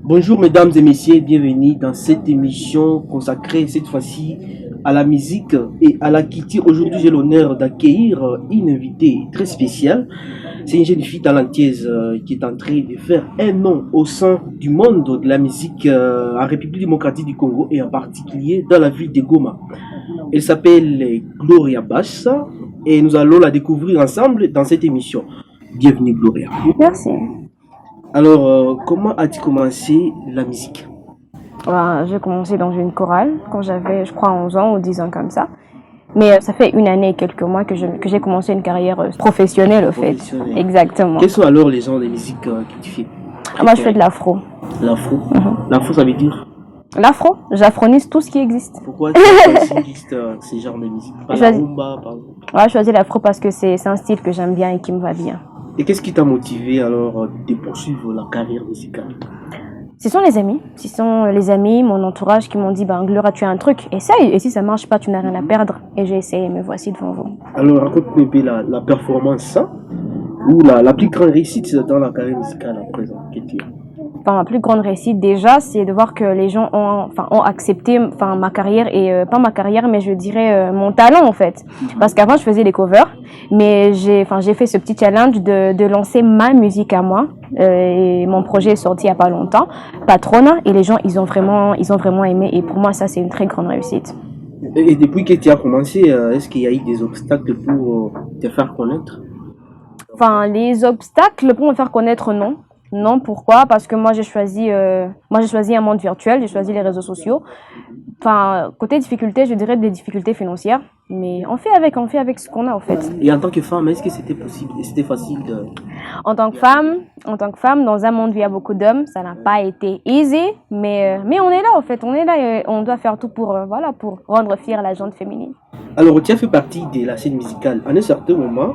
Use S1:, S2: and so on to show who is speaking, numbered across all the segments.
S1: Bonjour mesdames et messieurs, bienvenue dans cette émission consacrée cette fois-ci à la musique et à la culture. Aujourd'hui, j'ai l'honneur d'accueillir une invitée très spéciale. C'est une jeune fille talentueuse qui est en train de faire un nom au sein du monde de la musique en République démocratique du Congo et en particulier dans la ville de Goma. Elle s'appelle Gloria Bassa et nous allons la découvrir ensemble dans cette émission. Bienvenue Gloria.
S2: Merci.
S1: Alors, comment as-tu commencé la musique?
S2: J'ai commencé dans une chorale quand j'avais, je crois, 11 ans ou 10 ans comme ça. Mais ça fait une année et quelques mois que j'ai commencé une carrière professionnelle, au fait.
S1: Professionnelle.
S2: Exactement.
S1: Quels sont alors les genres de musique que tu fais?
S2: Moi, je fais de l'afro.
S1: L'afro. L'afro, ça veut dire?
S2: L'afro, j'afronise tout ce qui existe.
S1: Pourquoi tu as choisi ces genres de musique? Pas la
S2: Choisi-
S1: rumba, par exemple.
S2: Ouais, je choisis l'afro parce que c'est un style que j'aime bien et qui me va bien.
S1: Et qu'est-ce qui t'a motivé alors de poursuivre la carrière musicale?
S2: Ce sont les amis. Ce sont les amis, mon entourage qui m'ont dit, ben, Gloria, tu as un truc, essaye. Et si ça marche pas, tu n'as rien à perdre. Et j'ai essayé, me voici devant vous.
S1: Alors, raconte-nous un peu la performance ou la plus grande réussite dans la carrière musicale à présent que tu as.
S2: Enfin, ma plus grande réussite déjà, c'est de voir que les gens ont accepté ma carrière et pas ma carrière, mais je dirais mon talent en fait. Parce qu'avant, je faisais des covers, mais j'ai fait ce petit challenge de lancer ma musique à moi. Et mon projet est sorti il n'y a pas longtemps, Patrona, et les gens, ils ont vraiment aimé. Et pour moi, ça, c'est une très grande réussite.
S1: Et depuis que tu as commencé, est-ce qu'il y a eu des obstacles pour te faire connaître?
S2: Enfin, les obstacles pour me faire connaître, non. Non, pourquoi? Parce que moi j'ai choisi un monde virtuel, j'ai choisi les réseaux sociaux. Enfin, côté difficulté, je dirais des difficultés financières, mais on fait avec ce qu'on a en fait.
S1: Et en tant que femme, est-ce que c'était possible et c'était facile de...
S2: En tant que femme, dans un monde où il y a beaucoup d'hommes, ça n'a pas été easy, mais on est là en fait, on est là et on doit faire tout pour pour rendre fière la gente féminine.
S1: Alors, tu as fait partie de la scène musicale à un certain moment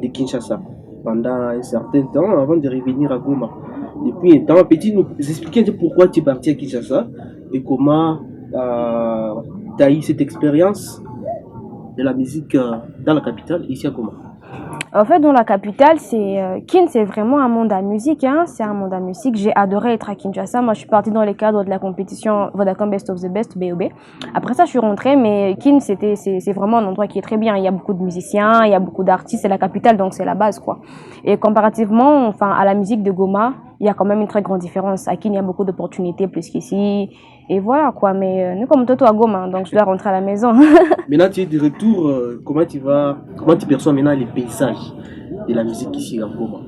S1: de Kinshasa, pendant un certain temps avant de revenir à Goma. Depuis un temps, peux-tu nous expliquer un peu pourquoi tu es parti à Kinshasa et comment tu as eu cette expérience de la musique dans la capitale, ici à Goma?
S2: En fait, dans la capitale, Kin, c'est vraiment un monde à musique, hein. C'est un monde à musique. J'ai adoré être à Kinshasa. Moi, je suis partie dans le cadre de la compétition Vodacom Best of the Best, BOB. Après ça, je suis rentrée, mais Kin, c'est vraiment un endroit qui est très bien. Il y a beaucoup de musiciens, il y a beaucoup d'artistes. C'est la capitale, donc c'est la base, quoi. Et comparativement, enfin, à la musique de Goma, il y a quand même une très grande différence. À Kin, il y a beaucoup d'opportunités plus qu'ici. Et voilà, quoi. Mais nous, comme toi à Goma, donc je dois rentrer à la maison.
S1: Maintenant, tu es de retour. Comment tu perçois maintenant les paysages de la musique ici à Goma?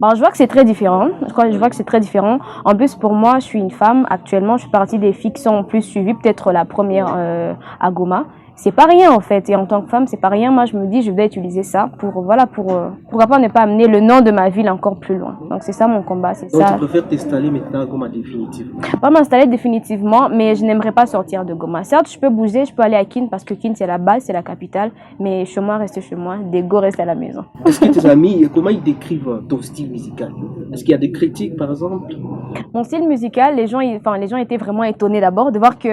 S2: Bon, je vois que c'est très différent. Je vois que c'est très différent. En plus, pour moi, je suis une femme. Actuellement, je suis partie des filles qui sont plus suivies, peut-être la première à Goma. C'est pas rien en fait. Et en tant que femme, c'est pas rien. Moi, je me dis, je dois utiliser ça pourquoi pas ne pas amener le nom de ma ville encore plus loin. Donc c'est ça mon combat, c'est
S1: Donc,
S2: ça.
S1: tu préfères t'installer maintenant à Goma définitivement?
S2: Pas m'installer définitivement, mais je n'aimerais pas sortir de Goma. Certes, je peux bouger, je peux aller à Kin parce que Kin c'est la base, c'est la capitale. Mais chez moi, rester chez moi. Dego reste à la maison.
S1: Est-ce que tes amis, comment ils décrivent ton style musical? Est-ce qu'il y a des critiques, par exemple?
S2: Mon style musical, les gens étaient vraiment étonnés d'abord de voir que,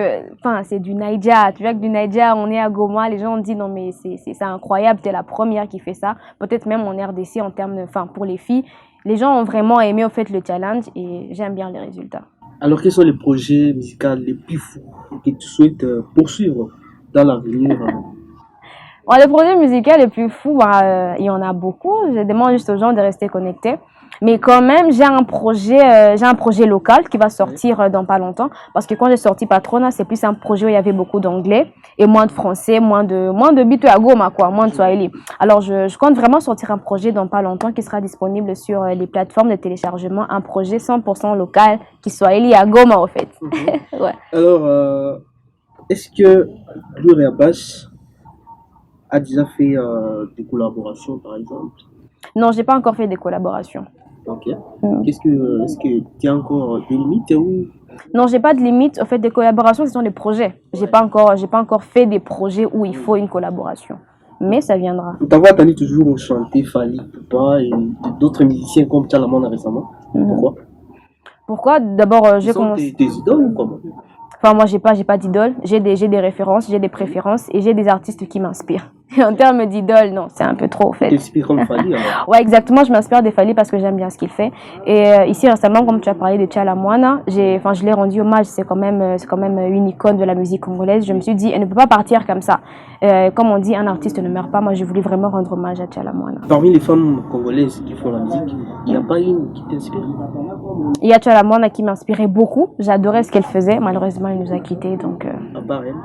S2: c'est du Naija. Tu vois que du Naija, on est à Goma, les gens ont dit non mais c'est incroyable, t'es la première qui fait ça. Peut-être même en RDC en termes pour les filles, les gens ont vraiment aimé au fait le challenge et j'aime bien les résultats.
S1: Alors, quels sont les projets musicaux les plus fous que tu souhaites poursuivre dans l'avenir?
S2: Bon, les projets musicaux les plus fous, il y en a beaucoup. Je demande juste aux gens de rester connectés. Mais quand même, j'ai un projet local qui va sortir dans pas longtemps. Parce que quand j'ai sorti Patrona, c'est plus un projet où il y avait beaucoup d'anglais et moins de français, moins de bitu à Goma, quoi, moins de Swahili. Alors, je compte vraiment sortir un projet dans pas longtemps qui sera disponible sur les plateformes de téléchargement. Un projet 100% local qui Swahili à Goma, en fait. Ouais.
S1: Alors, est-ce que Gloria Bass a déjà fait des collaborations, par exemple?
S2: Non, j'ai pas encore fait des collaborations.
S1: Ok.
S2: Mm.
S1: Est-ce que tu as encore des limites ou...
S2: Non, j'ai pas de limite. En fait, des collaborations, ce sont des projets. J'ai pas encore fait des projets où il faut une collaboration. Mais ça viendra.
S1: Pour t'avoir entendu toujours chanter Fali Poupa et d'autres musiciens comme Chalamanda récemment. Pourquoi?
S2: Pourquoi? D'abord,
S1: Ils
S2: j'ai
S1: sont
S2: commencé.
S1: tes idoles ou comment?
S2: Enfin, moi, j'ai pas d'idole. J'ai des références, j'ai des préférences et j'ai des artistes qui m'inspirent. En termes d'idole, non, c'est un peu trop, en fait.
S1: T'inspires comme Fally, alors.
S2: Ouais, exactement, je m'inspire des Fally parce que j'aime bien ce qu'il fait. Et ici, récemment, comme tu as parlé de Tchala Moana, je l'ai rendu hommage, c'est quand même une icône de la musique congolaise. Je me suis dit, elle ne peut pas partir comme ça. Comme on dit, un artiste ne meurt pas. Moi, je voulais vraiment rendre hommage à Tchala Moana.
S1: Parmi les femmes congolaises qui font la musique, il n'y a pas une qui t'inspire?
S2: Il y a Tchala Moana qui m'inspirait beaucoup. J'adorais ce qu'elle faisait. Malheureusement, elle nous a quittés, donc...
S1: À part elle?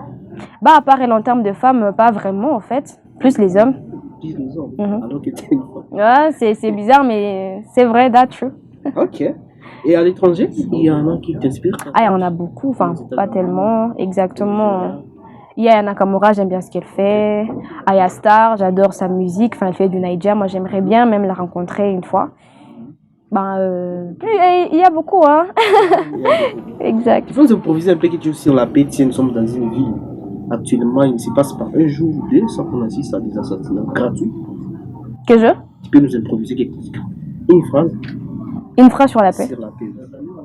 S2: Bah, à part elle, en termes de femmes, pas vraiment, en fait. Plus les hommes.
S1: Plus les hommes,
S2: Mhm.
S1: alors que t'es une femme.
S2: Ouais, c'est bizarre, mais c'est vrai, that's true.
S1: Ok. Et à l'étranger, il y en a qui t'inspirent?
S2: Ah, il y en a beaucoup, enfin, pas tellement, exactement. Il y a Yana Nakamura, j'aime bien ce qu'elle fait. Aya Star, j'adore sa musique, enfin, elle fait du Naija. Moi, j'aimerais bien même la rencontrer une fois. Ben, il y a beaucoup, hein. Exact.
S1: Il faut improviser un peu que tu es sur la paix. Tiens, nous sommes dans une ville. Actuellement, il ne se passe pas un jour ou deux sans qu'on assiste à des assassinats gratuits.
S2: Que je?
S1: Tu peux nous improviser une phrase
S2: Une phrase sur la paix.
S1: sur la paix.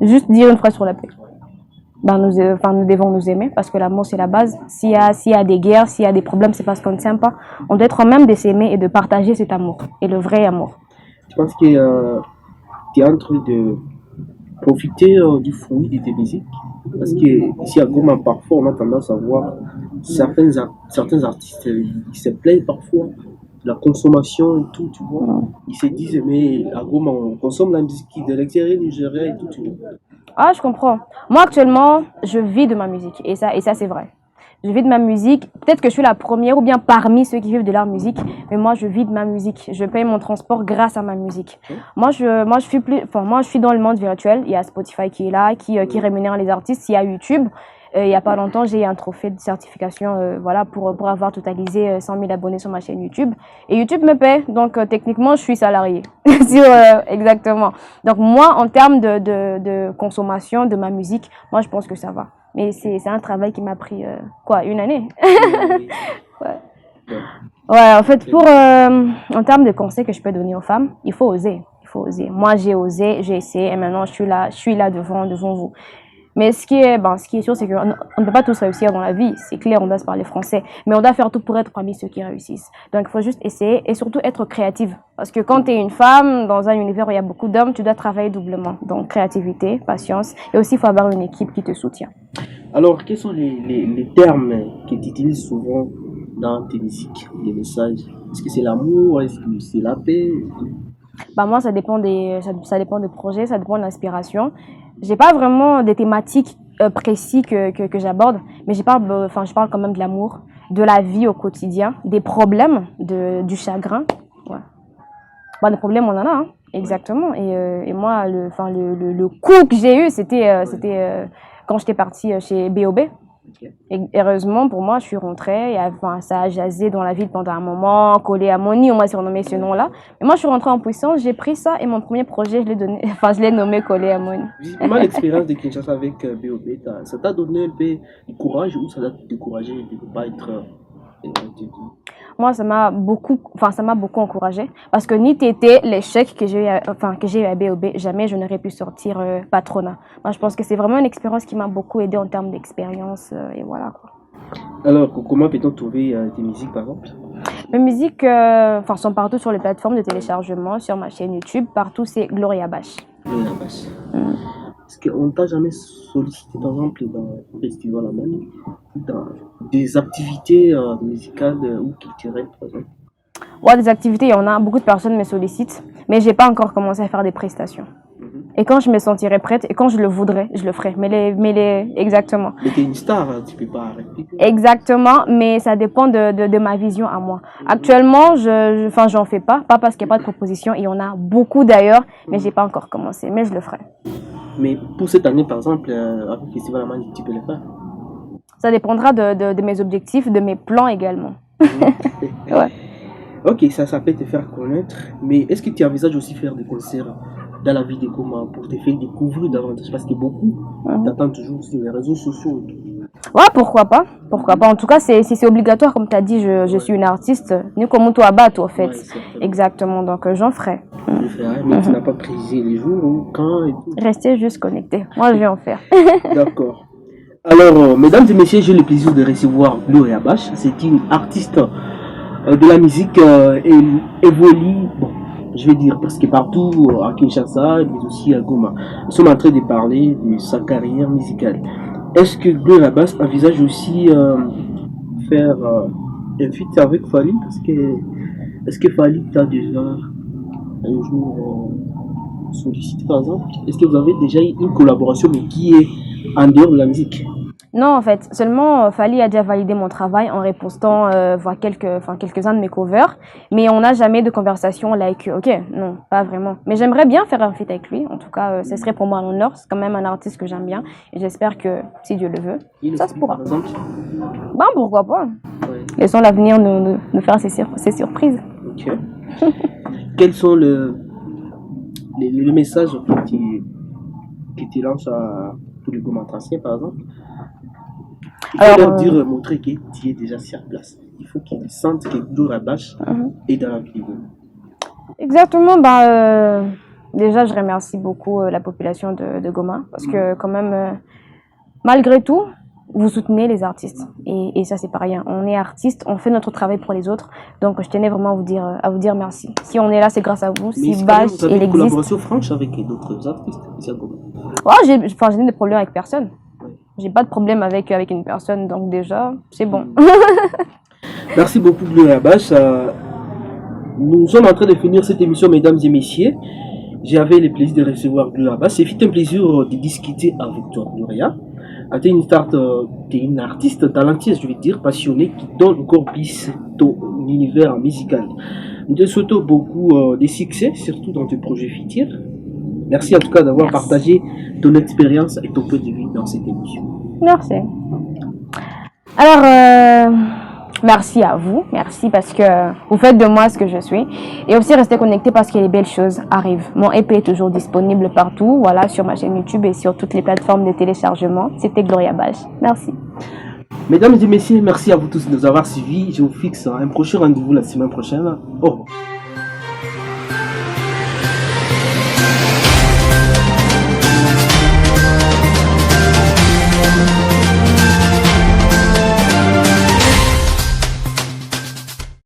S2: Juste dire une phrase sur la paix. Ben, nous devons nous aimer parce que l'amour, c'est la base. S'il y a des guerres, s'il y a des problèmes, c'est parce qu'on ne s'aime pas. On doit être en même de s'aimer et de partager cet amour. Et le vrai amour.
S1: Je pense que tu es en train de profiter du fruit de tes musiques. Parce que ici à Goma, parfois, on a tendance à voir certains artistes qui se plaignent parfois de la consommation et tout, tu vois. Ils se disent, mais à Goma, on consomme la musique de l'extérieur nigérien et tout, tu vois.
S2: Ah, je comprends. Moi, actuellement, je vis de ma musique. Et ça c'est vrai. Je vis de ma musique. Peut-être que je suis la première ou bien parmi ceux qui vivent de leur musique. Mais moi, je vis de ma musique. Je paye mon transport grâce à ma musique. Moi, je suis dans le monde virtuel. Il y a Spotify qui est là, qui rémunère les artistes. Il y a YouTube. Il n'y a pas longtemps, j'ai eu un trophée de certification voilà, pour avoir totalisé 100 000 abonnés sur ma chaîne YouTube. Et YouTube me paie, donc techniquement, je suis salarié. Exactement. Donc moi, en termes de consommation de ma musique, moi, je pense que ça va. Mais c'est un travail qui m'a pris, une année. Ouais, en fait, en termes de conseils que je peux donner aux femmes, il faut oser. Il faut oser. Moi, j'ai osé, j'ai essayé, et maintenant, je suis là devant vous. Mais ce qui est sûr, c'est qu'on ne peut pas tous réussir dans la vie. C'est clair, on doit se parler français. Mais on doit faire tout pour être parmi ceux qui réussissent. Donc, il faut juste essayer et surtout être créative. Parce que quand tu es une femme dans un univers où il y a beaucoup d'hommes, tu dois travailler doublement. Donc, créativité, patience. Et aussi, il faut avoir une équipe qui te soutient.
S1: Alors, quels sont les termes que tu utilises souvent dans tes musiques, les messages? Est-ce que c'est l'amour? Est-ce que c'est la paix?
S2: Bah moi, ça dépend ça dépend des projets, ça dépend de l'inspiration. J'ai pas vraiment des thématiques précises que j'aborde, mais je parle quand même de l'amour, de la vie au quotidien, des problèmes, du chagrin. Ouais. Bah, des problèmes, on en a, hein. Exactement. Et moi, le coup que j'ai eu, c'était quand j'étais partie chez B.O.B. Et heureusement pour moi, je suis rentrée. Ça a jasé dans la ville pendant un moment, collé à mon nid, on m'a surnommé ce nom-là. Mais moi, je suis rentrée en puissance, j'ai pris ça et mon premier projet, je l'ai nommé collé à mon nid.
S1: Visiblement, l'expérience de Kinshasa avec B.O.B, ça t'a donné un peu de courage ou ça t'a découragé de ne pas être.
S2: Moi, ça m'a beaucoup encouragée parce que ni t'étais l'échec que j'ai eu à B.O.B, jamais je n'aurais pu sortir Patrona. Moi, je pense que c'est vraiment une expérience qui m'a beaucoup aidée en termes d'expérience et voilà quoi.
S1: Alors, comment peut-on trouver tes musiques par exemple?
S2: Mes musiques sont partout sur les plateformes de téléchargement, sur ma chaîne YouTube, partout c'est Gloria Bash.
S1: Gloria Bash. Est-ce qu'on ne t'a jamais sollicité par exemple dans le festival à Mani, dans des activités musicales ou culturelles par exemple?
S2: Ouais, des activités, il y en a, beaucoup de personnes me sollicitent, mais j'ai pas encore commencé à faire des prestations. Et quand je me sentirai prête, et quand je le voudrais, je le ferai. Exactement.
S1: Mais t'es une star, hein, tu peux pas arrêter.
S2: Exactement, mais ça dépend de ma vision à moi. Actuellement, j'en fais pas parce qu'il n'y a pas de proposition. Il y en a beaucoup d'ailleurs, mais j'ai pas encore commencé, mais je le ferai.
S1: Mais pour cette année, par exemple, avec le festival Amani, tu peux le faire?
S2: Ça dépendra de mes objectifs, de mes plans également. Ouais.
S1: Ok, ça peut te faire connaître, mais est-ce que tu envisages aussi faire des concerts dans la vie de Goma pour te faire découvrir davantage? Parce que beaucoup t'attendent toujours sur les réseaux sociaux.
S2: Ouais, pourquoi pas? En tout cas, c'est obligatoire, comme tu as dit, je suis une artiste. Ni comme toi, en fait. Ouais, exactement, donc j'en ferai.
S1: Je ferai, mais tu n'as pas précisé les jours ou quand et tout.
S2: Restez juste connectés. Moi, je vais en faire.
S1: D'accord. Alors, mesdames et messieurs, j'ai le plaisir de recevoir Gloria Bash. C'est une artiste de la musique évolue, bon, je vais dire presque partout, à Kinshasa, mais aussi à Goma. Nous sommes en train de parler de sa carrière musicale. Est-ce que Gloria Bass envisage aussi faire un feat avec Fally? Est-ce que Fally t'a déjà un jour sollicité par exemple? Est-ce que vous avez déjà eu une collaboration mais qui est en dehors de la musique?
S2: Non, en fait, seulement Fally a déjà validé mon travail en repostant voir quelques-uns de mes covers, mais on n'a jamais de conversation like, ok, non, pas vraiment. Mais j'aimerais bien faire un feat avec lui, en tout cas, ce serait pour moi un honneur, c'est quand même un artiste que j'aime bien, et j'espère que, si Dieu le veut, ça se pourra.
S1: Par exemple?
S2: Ben, pourquoi pas?
S1: Ouais.
S2: Laissons l'avenir nous faire ses surprises.
S1: Ok. Quels sont les messages que tu lances pour les commentaires, par exemple? Il faut leur dire, montrer que tu es déjà sur place. Il faut qu'ils sentent que Gloria Bass est dans la vidéo.
S2: Exactement. Déjà, je remercie beaucoup la population de Goma parce que quand même, malgré tout, vous soutenez les artistes. Et ça, c'est pas rien. On est artistes, on fait notre travail pour les autres. Donc, je tenais vraiment à vous dire merci. Si on est là, c'est grâce à vous.
S1: Mais
S2: si Bash,
S1: vous avez
S2: il
S1: une
S2: existe.
S1: collaboration franche avec d'autres artistes ici à Goma?
S2: Oh, j'ai des problèmes avec personne. J'ai pas de problème avec une personne, donc déjà, c'est bon.
S1: Merci beaucoup, Gloria Bass. Nous sommes en train de finir cette émission, mesdames et messieurs. J'avais le plaisir de recevoir Gloria Bass. C'est un plaisir de discuter avec toi, Gloria. Tu es une artiste talentueuse, je vais dire, passionnée, qui donne encore plus ton univers musical. Nous te souhaitons beaucoup de succès, surtout dans tes projets futurs. Merci en tout cas d'avoir partagé ton expérience et ton point de vue dans cette émission.
S2: Merci. Alors, merci à vous. Merci parce que vous faites de moi ce que je suis. Et aussi, restez connectés parce que les belles choses arrivent. Mon EP est toujours disponible partout, voilà, sur ma chaîne YouTube et sur toutes les plateformes de téléchargement. C'était Gloria Bass. Merci.
S1: Mesdames et messieurs, merci à vous tous de nous avoir suivis. Je vous fixe un prochain rendez-vous la semaine prochaine. Au revoir.